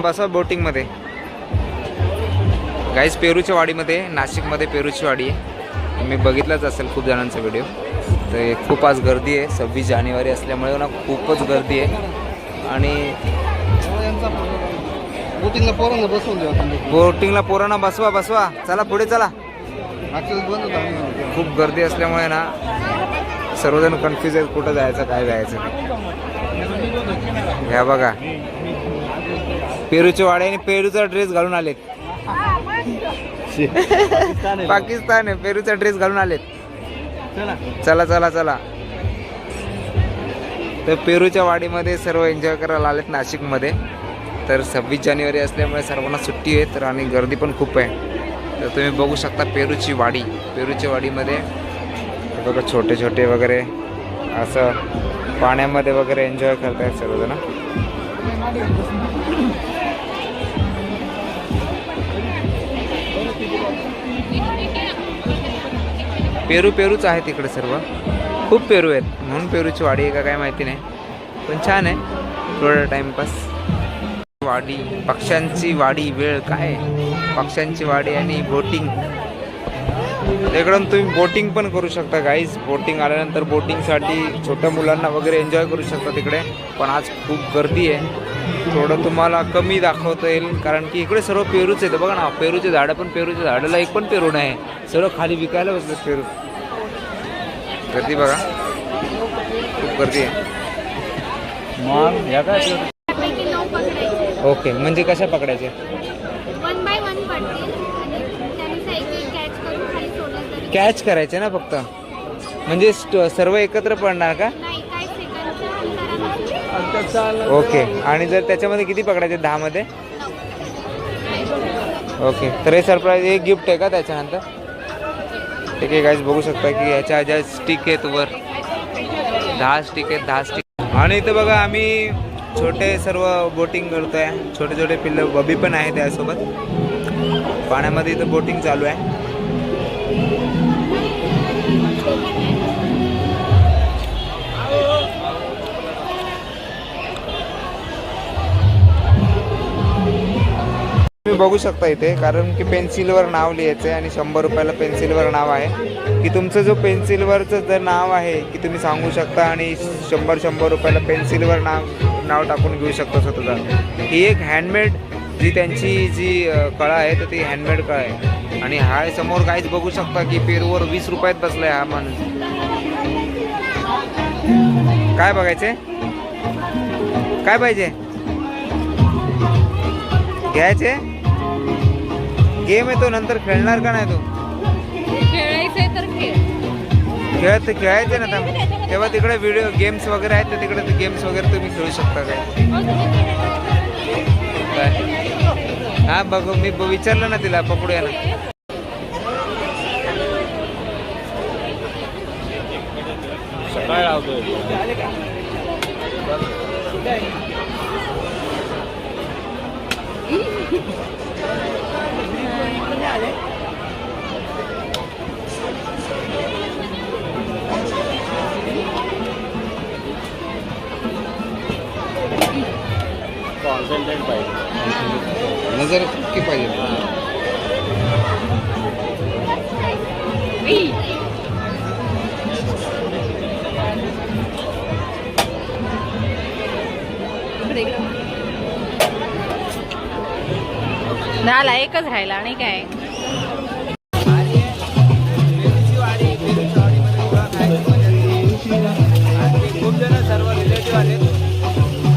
बसा बोटिंग मध्ये गाईस. पेरूच्या वाडीमध्ये, नाशिकमध्ये पेरूची वाडी आहे. मी बघितलंच असेल खूप जणांचा व्हिडिओ. तर खूप आज गर्दी आहे. 26 जानेवारी असल्यामुळे ना खूपच गर्दी आहे. आणि बोटिंगला पोरांना बसवा. चला पुढे चला. खूप गर्दी असल्यामुळे ना सर्वजण कन्फ्यूज आहेत कुठं जायचं काय जायचं. ह्या बघा पेरूची वाडी आणि पेरूचा ड्रेस घालून आलेत. पाकिस्तान आहे. पेरूचा ड्रेस घालून आलेत. चला. तर पेरूच्या वाडीमध्ये सर्व एन्जॉय करायला आलेत नाशिकमध्ये. तर 26 जानेवारी असल्यामुळे सर्वांना सुट्टी आहे. तर आणि गर्दी पण खूप आहे. तर तुम्ही बघू शकता पेरूची वाडी. पेरूच्या वाडीमध्ये बघा छोटे छोटे वगैरे असं पाण्यामध्ये वगैरे एन्जॉय करतायत सर्वजण. पेरूच आहे तिकडे सर्व. खूप पेरू आहेत म्हणून पेरूची वाडी आहे का काय माहिती नाही. पण छान आहे थोडा टाइमपास. वाडी पक्ष्यांची वाडी. वेळ काय पक्ष्यांची वाडी आणि बोटिंग. इकडून तुम्ही बोटिंग पण करू शकता गाईज. बोटिंग आल्यानंतर बोटिंगसाठी छोट्या मुलांना वगैरे एन्जॉय करू शकता तिकडे. पण आज खूप गर्दी आहे. थोडं तुम्हाला कमी दाखवता येईल कारण की इकडे सर्व पेरूच आहेत. बघा ना पेरूचे झाडं पण पेरूच्या झाडाला एक पण पेरू नाही. सर्व खाली विकायला बसलेत पेरू. गर्दी बघा खूप गर्दी आहे. ओके म्हणजे कशा पकडायचे? 1 बाय 1 पडतील आणि त्यानुसार एक कॅच करून खाली सोडलं तरी. कॅच करायचे ना फक्त म्हणजे सर्व एकत्र पडणार का? नाही काही सेकंदच्या. ओके. आणि जर त्याच्यामध्ये किती पकडायचे? 10 मध्ये? ओके. तर हे सरप्राईज एक गिफ्ट आहे का त्याच्यानंतर? ठीक आहे गाईज बघू शकता की ह्याच्या ज्या स्टिक आहेत वर 10 स्टिक आहेत. 10 स्टिक. आणि इथं बघा आम्ही छोटे सर्व बोटिंग करतोय. छोटे छोटे पिल्लं बबी पण आहे त्यासोबत. पाण्यामध्ये इथं बोटिंग चालू आहे. तुम्ही बघू शकता इथे कारण की पेन्सिलवर नाव लिहायचं आहे आणि 100 रुपयाला पेन्सिलवर नाव आहे. की तुमचं जो पेन्सिलवरचं जर नाव आहे की तुम्ही सांगू शकता आणि 100 रुपयाला पेन्सिलवर नाव टाकून घेऊ शकता स्वतःचा. ही एक हँडमेड जी त्यांची जी कळा आहे तर ती हँडमेड कळा आहे. आणि हा समोर काहीच बघू शकता की पेरूवर 20 रुपयात बसलाय हा माणूस. काय बघायचे? काय पाहिजे? घ्यायचे? गेम आहे तो नंतर खेळणार का नाही? तो खेळायचंय तर खेळायचे ना तेव्हा तिकडे व्हिडिओ गेम्स वगैरे आहेत तर तिकडे गेम्स वगैरे तुम्ही खेळू शकता काय? हा बघू मी विचारलं ना तिला पकडूया ना. सकाळी लावतोय. कॉन्सन्ट्रेट पाहिजे. नजर की पाहिजे. झाला एकच राहिला आणि काय. खूप जण सर्व रिलेटिव्ह आले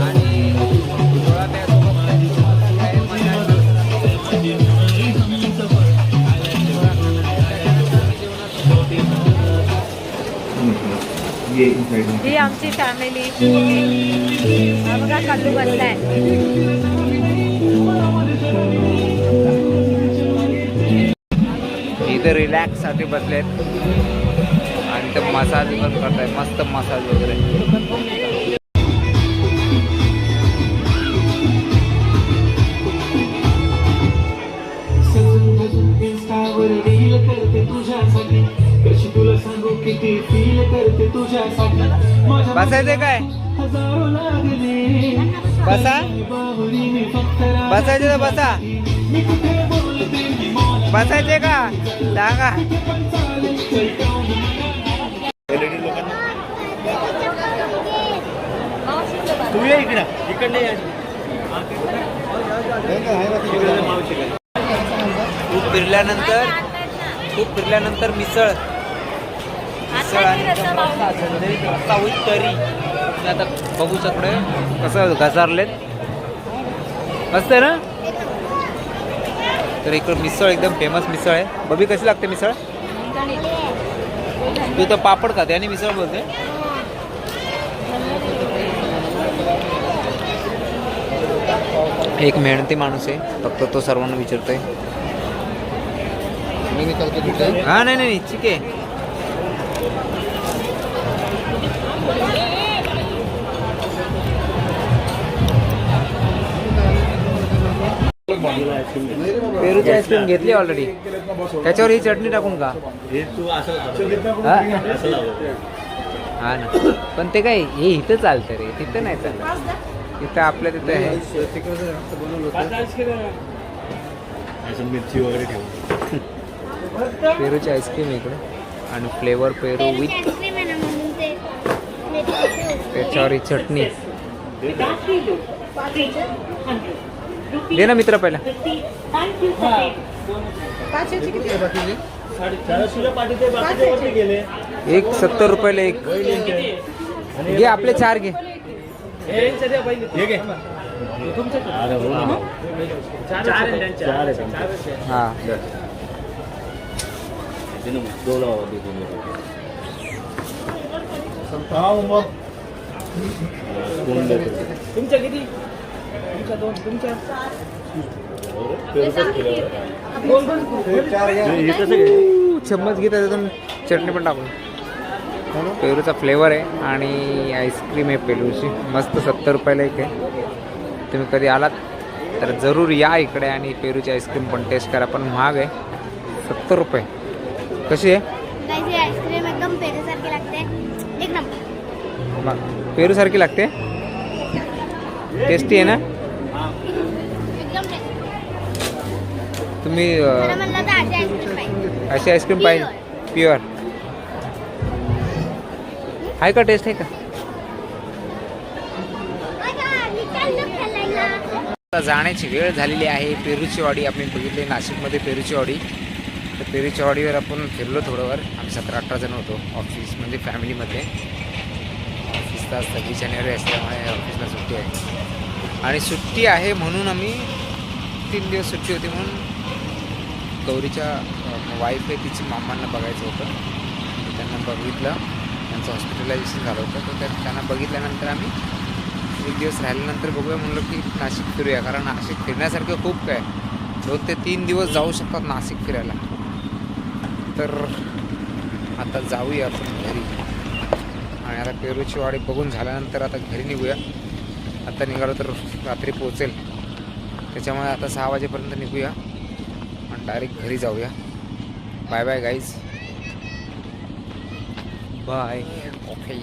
आणि ही आमची फॅमिली. हा बघा कल्लू बसलाय. इथे रिलॅक्स साठी बसलेत आणि ते मसाज पण करताय. मस्त मसाज वगैरे. बसायचंय काय? बसा बसायचे तर बसा बसायचे का सांगा. तुम्ही इकडे इकडे खूप फिरल्यानंतर मिसळ आणि रस्सा होईल तरी तुम्ही आता बघू शकता कसं घसारलेत मस्त आहे ना. तर इकडं मिसळ एकदम फेमस मिसळ आहे. बबी कशी लागते मिसळ. तू तर पापड खाते आणि मिसळ बोलते. एक मेहनती माणूस आहे फक्त तो सर्वांना विचारतोय. हा नाही ठीक आहे. पेरूची आईस्क्रीम घेतली ऑलरेडी. त्याच्यावर ही चटणी टाकून का. हा ना पण ते काय हे इथं चालतं रे तिथं नाही चालत. इथं आपल्या तिथं आहे. मिरची वगैरे ठेवून पेरूची आईस्क्रीम इकडे आणि फ्लेवर पेरू विथ आईस्क्रीम आहे ना म्हणून ते त्याच्यावर ही चटणी. दे ना मित्र पहिला. एक 70 रुपयाला एक घे. आपले 4 घे. हा तुमच्या किती दोन तुमच्या चम्मच घे त्याच्यातून चटणी पण टाकून. पेरूचा फ्लेवर आहे आणि आईस्क्रीम आहे पेरूची मस्त. 70 रुपयाला एक आहे. तुम्ही कधी आलात तर जरूर या इकडे आणि पेरूची आईस्क्रीम पण टेस्ट करा. पण महाग आहे 70 रुपये. कशी आहे आईस्क्रीम एकदम पेरूसारखी लागते. एक नंबर पेरूसारखी लागते. टेस्टी आहे ना. एकदम तुम्ही म्हणलं तर अशी आईस्क्रीम पाहिजे. अशी आईस्क्रीम पाहिजे प्युअर आहे का. टेस्ट आहे का. आता जाण्याची वेळ झालेली आहे. पेरूची वाडी आपण बघितली नाशिकमध्ये पेरूची वाडी. तर पेरूच्या वाडीवर आपण फिरलो थोडंवर. आम्ही 17-18 जण होतो ऑफिस म्हणजे फॅमिलीमध्ये. ऑफिसला 26 जानेवारी असल्यामुळे ऑफिसला सुट्टी आहे आणि सुट्टी आहे म्हणून आम्ही 3 दिवस सुट्टी होती म्हणून गौरीच्या वाईफ आहे तिची मामांना बघायचं होतं. त्यांना बघितलं. त्यांचं हॉस्पिटलायझेशन झालं होतं तर त्यांना बघितल्यानंतर आम्ही 1 दिवस राहिल्यानंतर बघूया म्हणलं की नाशिक फिरूया. कारण नाशिक फिरण्यासारखं खूप काय 2 ते 3 दिवस जाऊ शकतात नाशिक फिरायला. तर आता जाऊया आपण घरी. आणि आता पेरूची वाडी बघून झाल्यानंतर आता घरी निघूया. आता निघालो तर रात्री पोहोचेल त्याच्यामुळे आता 6 वाजेपर्यंत निघूया आणि डायरेक्ट घरी जाऊया. Bye bye guys. Bye. Okay.